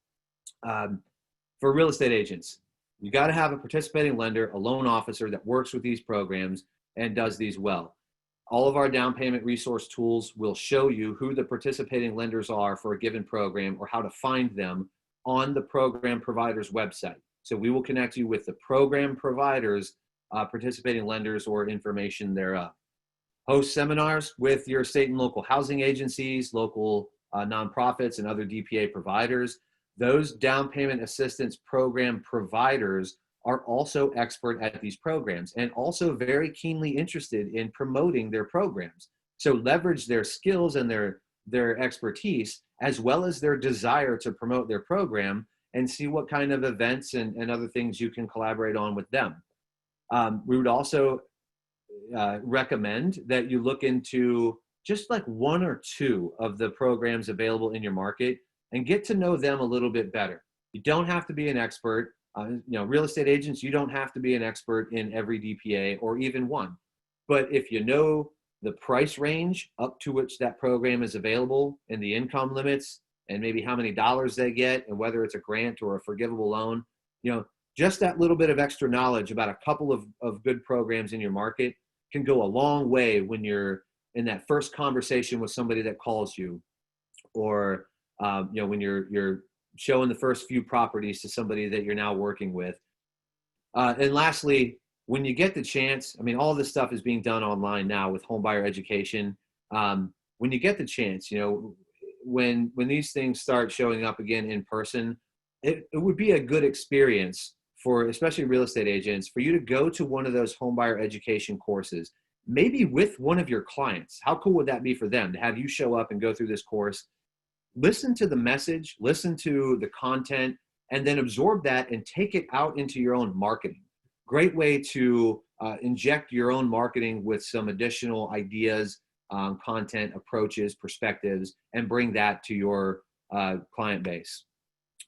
for real estate agents, you got to have a participating lender, a loan officer that works with these programs and does these well. All of our down payment resource tools will show you who the participating lenders are for a given program or how to find them on the program provider's website. So we will connect you with the program providers, participating lenders or information thereof. Host seminars with your state and local housing agencies, local nonprofits, and other DPA providers. Those down payment assistance program providers are also expert at these programs and also very keenly interested in promoting their programs. So leverage their skills and their expertise as well as their desire to promote their program and see what kind of events and other things you can collaborate on with them. We would also recommend that you look into just like one or two of the programs available in your market and get to know them a little bit better. You don't have to be an expert. Real estate agents, you don't have to be an expert in every DPA or even one. But if you know the price range up to which that program is available and the income limits and maybe how many dollars they get and whether it's a grant or a forgivable loan, just that little bit of extra knowledge about a couple of good programs in your market can go a long way when you're in that first conversation with somebody that calls you, or when you're showing the first few properties to somebody that you're now working with. And lastly, when you get the chance, I mean, all this stuff is being done online now with homebuyer education. When you get the chance, when these things start showing up again in person, it would be a good experience for especially real estate agents for you to go to one of those homebuyer education courses, maybe with one of your clients. How cool would that be for them to have you show up and go through this course, listen to the message, listen to the content, and then absorb that and take it out into your own marketing. Great way to inject your own marketing with some additional ideas, content, approaches, perspectives, and bring that to your client base.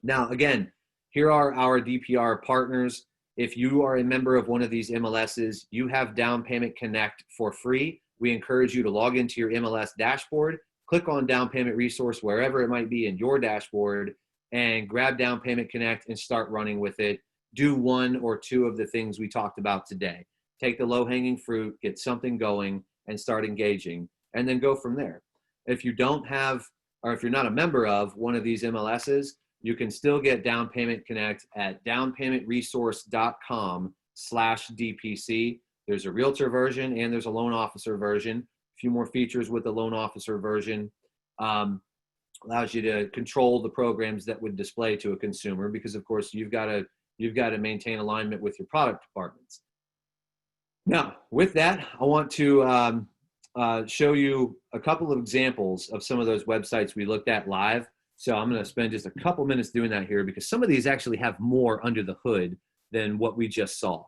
Now, again, here are our DPR partners. If you are a member of one of these MLSs, you have Down Payment Connect for free. We encourage you to log into your MLS dashboard, click on Down Payment Resource, wherever it might be in your dashboard, and grab Down Payment Connect and start running with it. Do one or two of the things we talked about today. Take the low-hanging fruit, get something going, and start engaging, and then go from there. If you don't have, or if you're not a member of one of these MLSs, you can still get Down Payment Connect at downpaymentresource.com/DPC. There's a realtor version and there's a loan officer version. A few more features with the loan officer version. Allows you to control the programs that would display to a consumer, because of course you've got to maintain alignment with your product departments. Now, with that, I want to show you a couple of examples of some of those websites we looked at live. So I'm going to spend just a couple minutes doing that here, because some of these actually have more under the hood than what we just saw.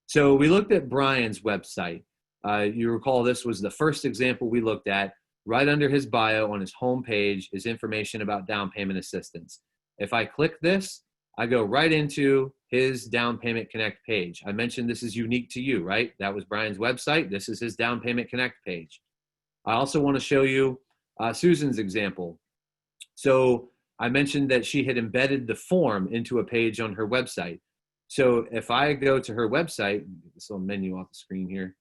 So we looked at Brian's website. You recall this was the first example we looked at. Right under his bio on his home page is information about down payment assistance. If I click this, I go right into his Down Payment Connect page. I mentioned this is unique to you, right? That was Brian's website. This is his Down Payment Connect page. I also want to show you Susan's example. So I mentioned that she had embedded the form into a page on her website. So if I go to her website, get this little menu off the screen here.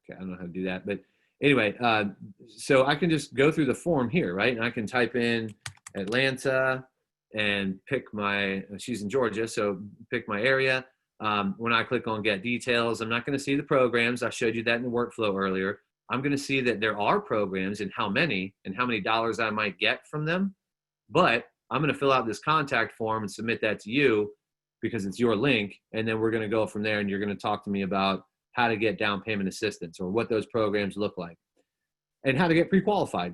Okay, I don't know how to do that, but anyway, so I can just go through the form here, right? And I can type in Atlanta and pick she's in Georgia, so pick my area. When I click on Get Details, I'm not going to see the programs. I showed you that in the workflow earlier. I'm going to see that there are programs and how many dollars I might get from them. But I'm going to fill out this contact form and submit that to you because it's your link. And then we're going to go from there, and you're going to talk to me about how to get down payment assistance or what those programs look like and how to get pre-qualified.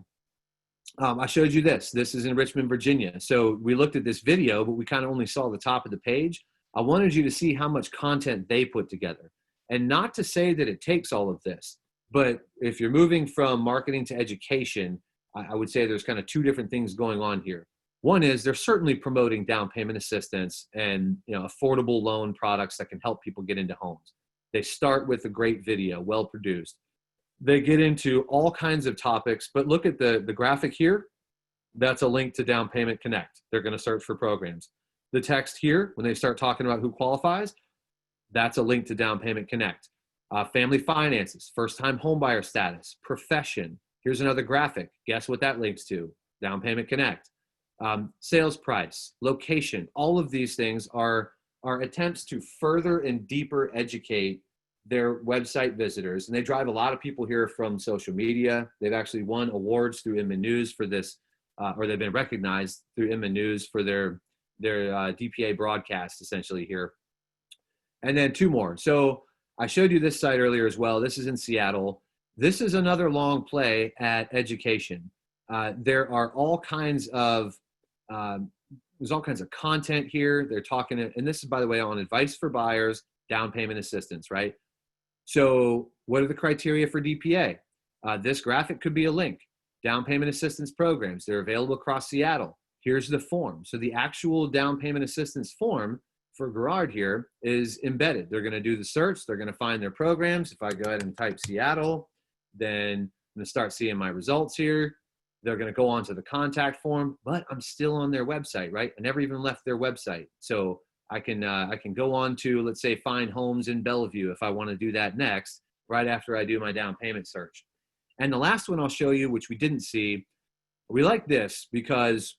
I showed you this. This is in Richmond, Virginia. So we looked at this video, but we kind of only saw the top of the page. I wanted you to see how much content they put together. And not to say that it takes all of this, but if you're moving from marketing to education, I would say there's kind of two different things going on here. One is they're certainly promoting down payment assistance and affordable loan products that can help people get into homes. They start with a great video, well produced. They get into all kinds of topics, but look at the graphic here. That's a link to Down Payment Connect. They're going to search for programs. The text here, when they start talking about who qualifies, that's a link to Down Payment Connect. Family finances, first-time homebuyer status, profession. Here's another graphic. Guess what that links to? Down Payment Connect. Sales price, location. All of these things are attempts to further and deeper educate their website visitors. And they drive a lot of people here from social media. They've actually won awards through Inman News for this, or they've been recognized through Inman News for their DPA broadcast essentially here. And then two more. So I showed you this site earlier as well. This is in Seattle. This is another long play at education. There are all kinds of, there's all kinds of content here. They're talking, and this is, by the way, on advice for buyers, down payment assistance, right? So what are the criteria for DPA? This graphic could be a link. Down payment assistance programs. They're available across Seattle. Here's the form. So the actual down payment assistance form for Gerard here is embedded. They're going to do the search. They're going to find their programs. If I go ahead and type Seattle, then I'm going to start seeing my results here. They're going to go onto the contact form, but I'm still on their website, right? I never even left their website. So I can go on to, let's say, find homes in Bellevue if I want to do that next, right after I do my down payment search. And the last one I'll show you, which we didn't see, we like this because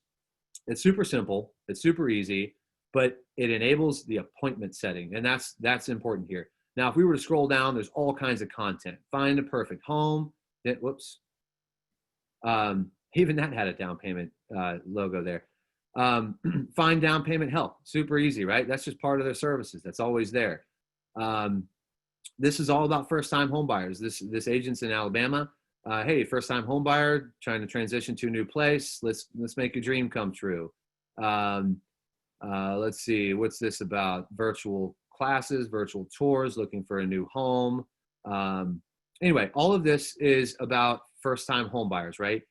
it's super simple, it's super easy, but it enables the appointment setting, and that's important here. Now, if we were to scroll down, there's all kinds of content. Find a perfect home. Whoops. Even that had a down payment logo there. Find down payment help. Super easy, right? That's just part of their services. That's always there. This is all about first-time home buyers. This agent's in Alabama. Hey, first-time home buyer trying to transition to a new place. Let's make your dream come true. Let's see, what's this about? Virtual classes, virtual tours, looking for a new home. Anyway, all of this is about first-time home buyers, right?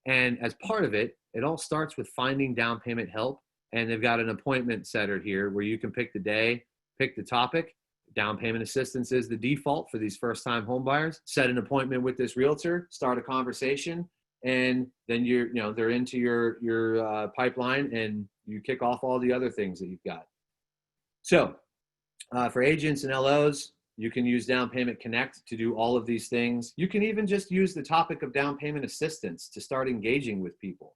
And as part of it, it all starts with finding down payment help. And they've got an appointment setter here where you can pick the day, pick the topic. Down payment assistance is the default for these first-time home buyers. Set an appointment with this realtor, start a conversation, and then they're into your pipeline, and you kick off all the other things that you've got. So for agents and LOs, you can use Down Payment Connect to do all of these things. You can even just use the topic of down payment assistance to start engaging with people.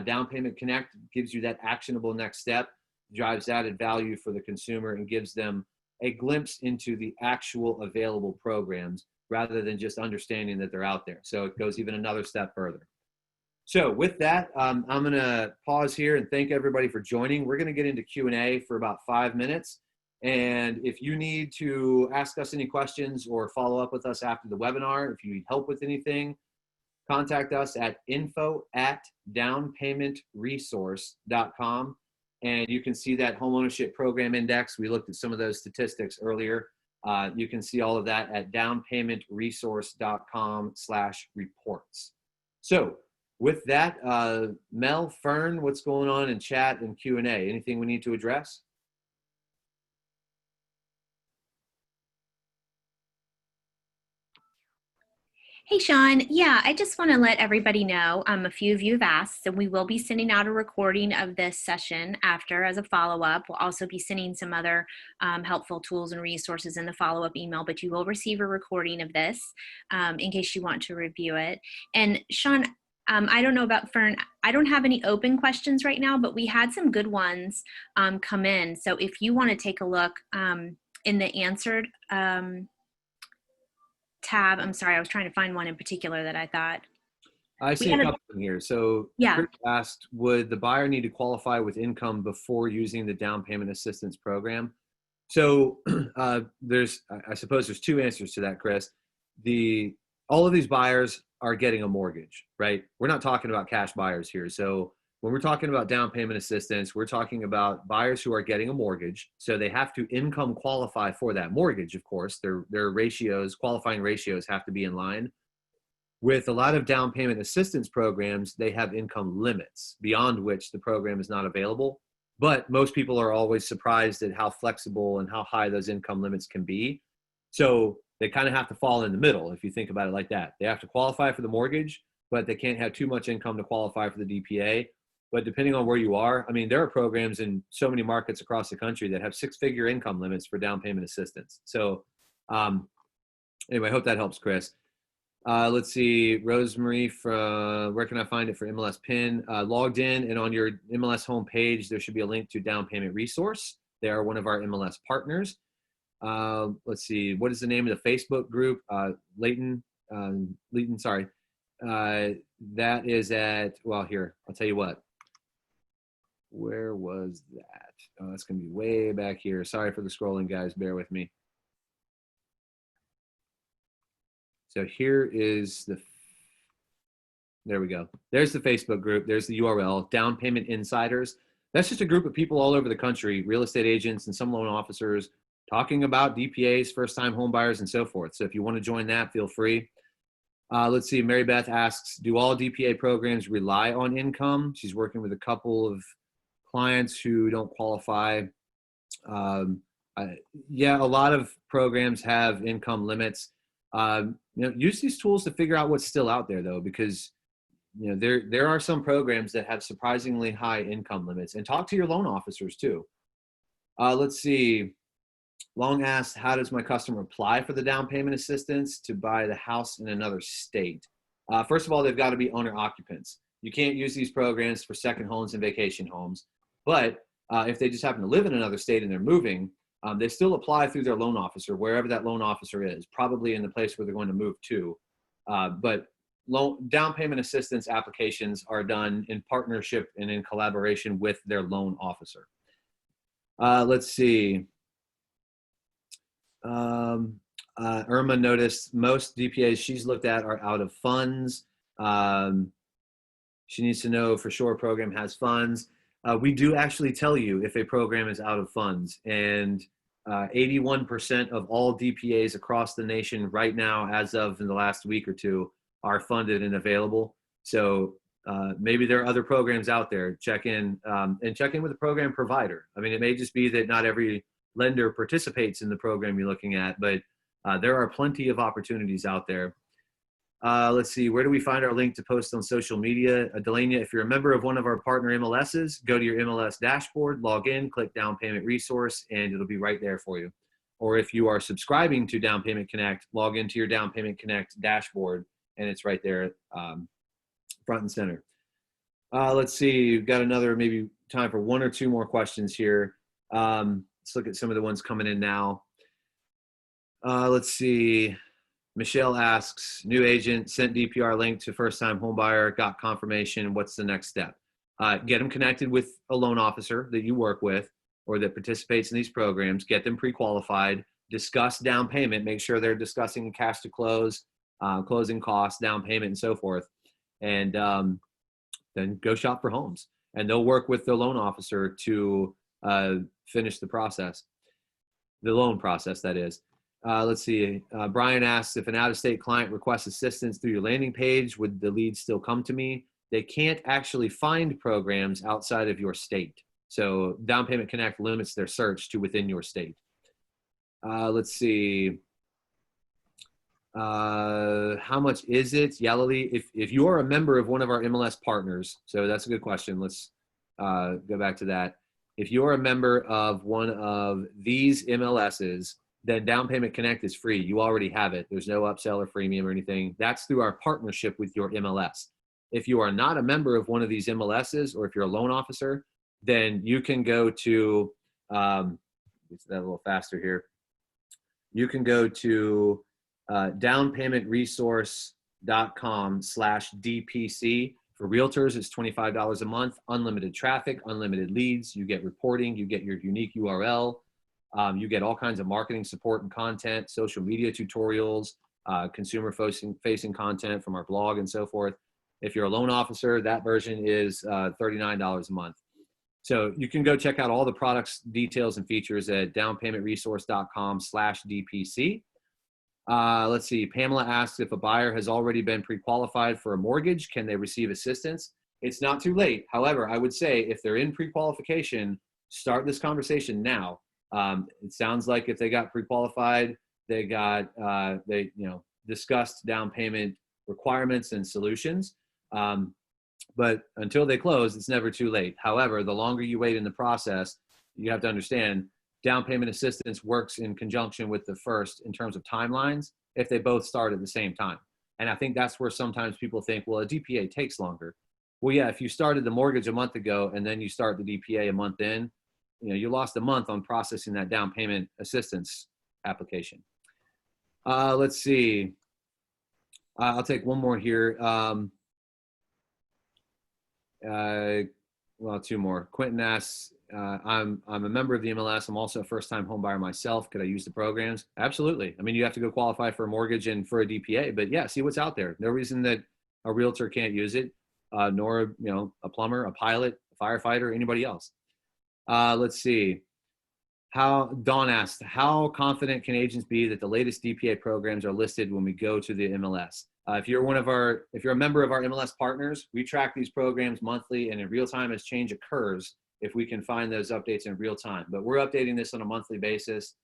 Down Payment Connect gives you that actionable next step, drives added value for the consumer, and gives them a glimpse into the actual available programs rather than just understanding that they're out there. So it goes even another step further. So with that, I'm going to pause here and thank everybody for joining. We're going to get into Q&A for about 5 minutes. And if you need to ask us any questions or follow up with us after the webinar, if you need help with anything, contact us at info@downpaymentresource.com. And you can see that homeownership program index. We looked at some of those statistics earlier. You can see all of that at downpaymentresource.com/reports. So with that, Mel, Fern, what's going on in chat and Q&A? Anything we need to address? Hey, Sean. Yeah, I just want to let everybody know, a few of you have asked, so we will be sending out a recording of this session after as a follow-up. We'll also be sending some other helpful tools and resources in the follow-up email, but you will receive a recording of this in case you want to review it. And Sean, I don't know about Fern. I don't have any open questions right now, but we had some good ones come in. So if you want to take a look in the answered tab. I'm sorry, I was trying to find one in particular that I thought. I see a couple in here. So yeah. Chris asked, would the buyer need to qualify with income before using the down payment assistance program? So I suppose there's two answers to that, Chris. All of these buyers are getting a mortgage, right? We're not talking about cash buyers here. So when we're talking about down payment assistance, we're talking about buyers who are getting a mortgage. So they have to income qualify for that mortgage, of course. Their ratios, qualifying ratios have to be in line. With a lot of down payment assistance programs, they have income limits beyond which the program is not available. But most people are always surprised at how flexible and how high those income limits can be. So they kind of have to fall in the middle if you think about it like that. They have to qualify for the mortgage, but they can't have too much income to qualify for the DPA. But depending on where you are, I mean, there are programs in so many markets across the country that have six-figure income limits for down payment assistance. So anyway, I hope that helps, Chris. Let's see, Rosemary from, where can I find it for MLS PIN? Logged in, and on your MLS homepage, there should be a link to Down Payment Resource. They are one of our MLS partners. Let's see, what is the name of the Facebook group? Leighton, sorry. That is at, well, here, I'll tell you what. Where was that? Oh, that's going to be way back here. Sorry for the scrolling, guys. Bear with me. So here is there we go. There's the Facebook group. There's the URL, Down Payment Insiders. That's just a group of people all over the country, real estate agents and some loan officers, talking about DPAs, first-time home buyers, and so forth. So if you want to join that, feel free. Let's see, Mary Beth asks, do all DPA programs rely on income? She's working with a couple of clients who don't qualify. Yeah, a lot of programs have income limits. Use these tools to figure out what's still out there, though, because there are some programs that have surprisingly high income limits, and talk to your loan officers too. Let's see. Long asked, how does my customer apply for the down payment assistance to buy the house in another state? First of all, they've got to be owner occupants. You can't use these programs for second homes and vacation homes. But if they just happen to live in another state and they're moving, they still apply through their loan officer, wherever that loan officer is, probably in the place where they're going to move to. But down payment assistance applications are done in partnership and in collaboration with their loan officer. Let's see. Irma noticed most DPAs she's looked at are out of funds. She needs to know for sure a program has funds. We do actually tell you if a program is out of funds, and 81% of all DPAs across the nation right now, as of in the last week or two, are funded and available. So maybe there are other programs out there. Check in and check in with the program provider. I mean, it may just be that not every lender participates in the program you're looking at, but there are plenty of opportunities out there. Let's see, where do we find our link to post on social media? Delania, if you're a member of one of our partner MLSs, go to your MLS dashboard, log in, click Down Payment Resource, and it'll be right there for you. Or if you are subscribing to Down Payment Connect, log into your Down Payment Connect dashboard, and it's right there, front and center. Let's see, we've got another, maybe time for one or two more questions here. Let's look at some of the ones coming in now. Let's see. Michelle asks, new agent, sent DPR link to first-time homebuyer, got confirmation. What's the next step? Get them connected with a loan officer that you work with or that participates in these programs. Get them pre-qualified. Discuss down payment. Make sure they're discussing cash to close, closing costs, down payment, and so forth. And then go shop for homes. And they'll work with the loan officer to finish the process, the loan process, that is. Let's see. Brian asks, if an out-of-state client requests assistance through your landing page, would the lead still come to me? They can't actually find programs outside of your state. So Down Payment Connect limits their search to within your state. Let's see. How much is it? Yalali, if you are a member of one of our MLS partners, so that's a good question. Let's go back to that. If you're a member of one of these MLSs, then Down Payment Connect is free. You already have it. There's no upsell or freemium or anything. That's through our partnership with your MLS. If you are not a member of one of these MLSs, or if you're a loan officer, then you can go to, get that a little faster here. You can go to downpaymentresource.com/DPC. For realtors, it's $25 a month, unlimited traffic, unlimited leads. You get reporting, you get your unique URL. You get all kinds of marketing support and content, social media tutorials, consumer-facing content from our blog and so forth. If you're a loan officer, that version is $39 a month. So you can go check out all the products, details, and features at downpaymentresource.com/DPC. Let's see. Pamela asks, if a buyer has already been pre-qualified for a mortgage, can they receive assistance? It's not too late. However, I would say if they're in pre-qualification, start this conversation now. It sounds like if they got pre-qualified, they got, discussed down payment requirements and solutions. But until they close, it's never too late. However, the longer you wait in the process, you have to understand down payment assistance works in conjunction with the first in terms of timelines if they both start at the same time. And I think that's where sometimes people think, well, a DPA takes longer. Well, yeah, if you started the mortgage a month ago and then you start the DPA a month in, you lost a month on processing that down payment assistance application. Let's see. I'll take one more here. Well, two more. Quentin asks, I'm a member of the MLS. I'm also a first-time home buyer myself. Could I use the programs? Absolutely. I mean, you have to go qualify for a mortgage and for a DPA, but yeah, see what's out there. No reason that a realtor can't use it, nor a plumber, a pilot, a firefighter, anybody else. Let's see. Dawn asked, how confident can agents be that the latest DPA programs are listed when we go to the MLS? If you're a member of our MLS partners, we track these programs monthly, and in real time as change occurs, if we can find those updates in real time. But we're updating this on a monthly basis.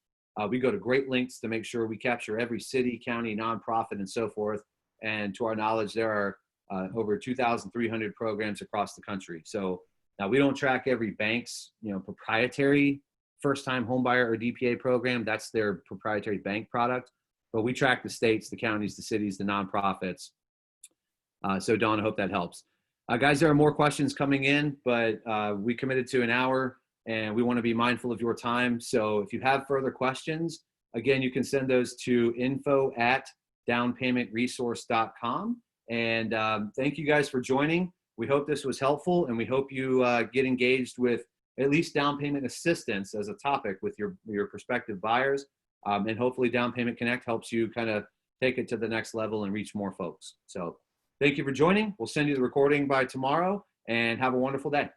We go to great lengths to make sure we capture every city, county, nonprofit, and so forth. And to our knowledge, there are over 2,300 programs across the country. So now we don't track every bank's, proprietary first-time homebuyer or DPA program. That's their proprietary bank product. But we track the states, the counties, the cities, the nonprofits. So Dawn, I hope that helps. Guys, there are more questions coming in, but we committed to an hour and we want to be mindful of your time. So if you have further questions, again, you can send those to info@downpaymentresource.com. And thank you guys for joining. We hope this was helpful, and we hope you get engaged with at least down payment assistance as a topic with your prospective buyers. And hopefully Down Payment Connect helps you kind of take it to the next level and reach more folks. So thank you for joining. We'll send you the recording by tomorrow, and have a wonderful day.